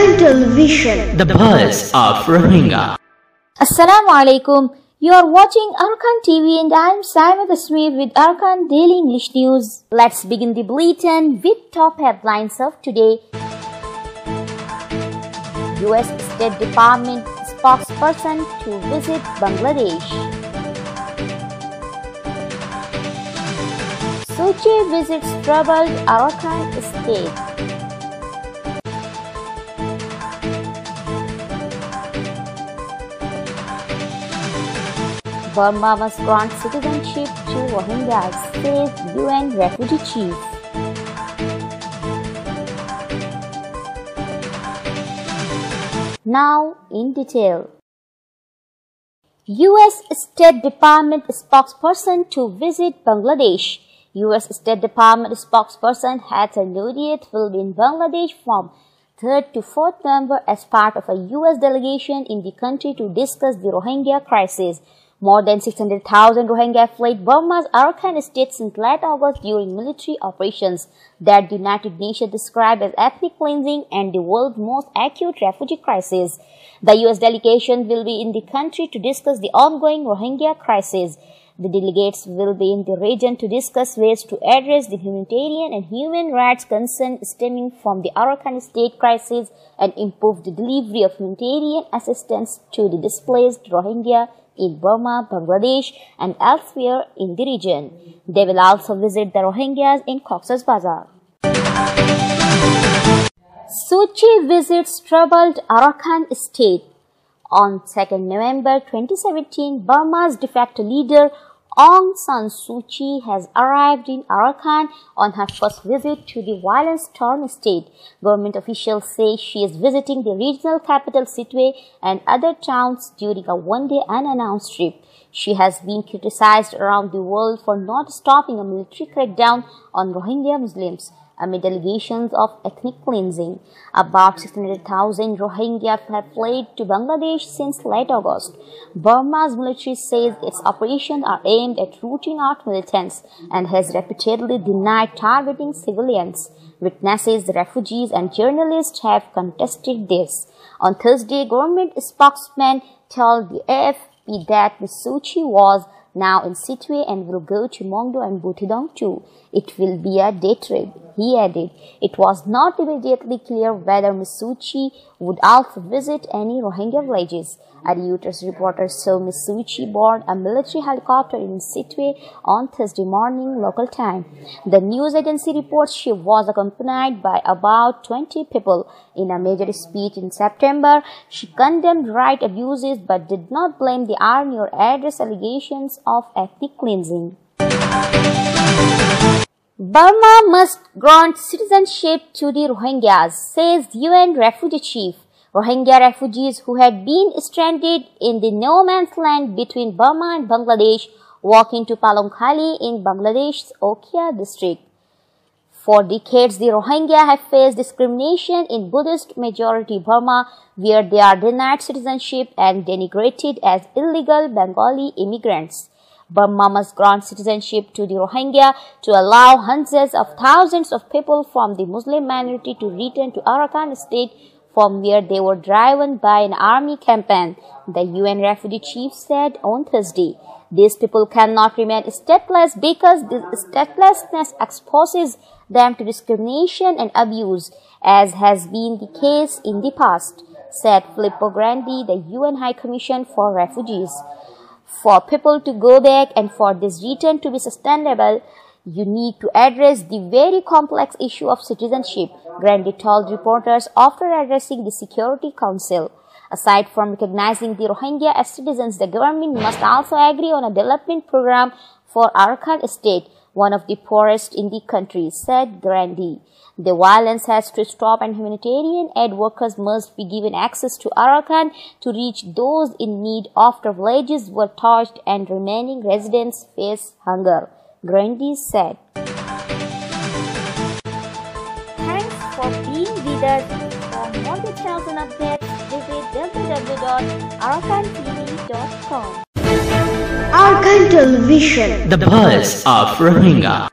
Arakan Television, the pulse of Rohingya. Assalamu alaikum. You are watching Arakan TV and I am Saima Tasmir with Arakan Daily English News. Let's begin the bulletin with top headlines of today. US State Department spokesperson to visit Bangladesh. Suchi visits troubled Arakan state. Burma must grant citizenship to Rohingyas, says UN refugee chief. Now in detail. US State Department spokesperson to visit Bangladesh. US State Department spokesperson Heather Nauert will be in Bangladesh from 3rd to 4th November as part of a US delegation in the country to discuss the Rohingya crisis. More than 600,000 Rohingya fled Burma's Arakan state since late August during military operations that the United Nations described as ethnic cleansing and the world's most acute refugee crisis. The US delegation will be in the country to discuss the ongoing Rohingya crisis. The delegates will be in the region to discuss ways to address the humanitarian and human rights concerns stemming from the Arakan state crisis and improve the delivery of humanitarian assistance to the displaced Rohingya in Burma, Bangladesh, and elsewhere in the region. They will also visit the Rohingyas in Cox's Bazar. Suchi visits troubled Arakan state. On 2nd November 2017, Burma's de facto leader Aung San Suu Kyi has arrived in Arakan on her first visit to the violence-torn state. Government officials say she is visiting the regional capital Sittwe and other towns during a one-day unannounced trip. She has been criticized around the world for not stopping a military crackdown on Rohingya Muslims amid allegations of ethnic cleansing. About 600,000 Rohingya have fled to Bangladesh since late August. Burma's military says its operations are aimed at rooting out militants and has repeatedly denied targeting civilians. Witnesses, refugees and journalists have contested this. On Thursday, government spokesman told the AFP that Ms. Suu Kyi was now in Sittwe and will go to Mongdo and Butidong too. It will be a day trip, he added. It was not immediately clear whether Ms. Suu Kyi would also visit any Rohingya villages. A Reuters reporter saw Ms. Suu Kyi board a military helicopter in Sittwe on Thursday morning local time. The news agency reports she was accompanied by about 20 people. In a major speech in September, she condemned right abuses but did not blame the army or address allegations of ethnic cleansing. Burma must grant citizenship to the Rohingyas, says UN refugee chief. Rohingya refugees who had been stranded in the no-man's land between Burma and Bangladesh walk into Palongkhali in Bangladesh's Okhia district. For decades, the Rohingya have faced discrimination in Buddhist-majority Burma, where they are denied citizenship and denigrated as illegal Bengali immigrants. Burma must grant citizenship to the Rohingya to allow hundreds of thousands of people from the Muslim minority to return to Arakan state from where they were driven by an army campaign, the UN refugee chief said on Thursday. These people cannot remain stateless because this statelessness exposes them to discrimination and abuse, as has been the case in the past, said Filippo Grandi, the UN High Commission for Refugees. For people to go back and for this return to be sustainable, you need to address the very complex issue of citizenship, Grandi told reporters after addressing the Security Council. Aside from recognizing the Rohingya as citizens, the government must also agree on a development program for Arakan state, one of the poorest in the country, said Grandi. The violence has to stop and humanitarian aid workers must be given access to Arakan to reach those in need after villages were torched and remaining residents face hunger, Grandi said. Thanks for being with us. For more details and updates, visit www.arakantv.com. Arakan Television, The pulse of Rohingya.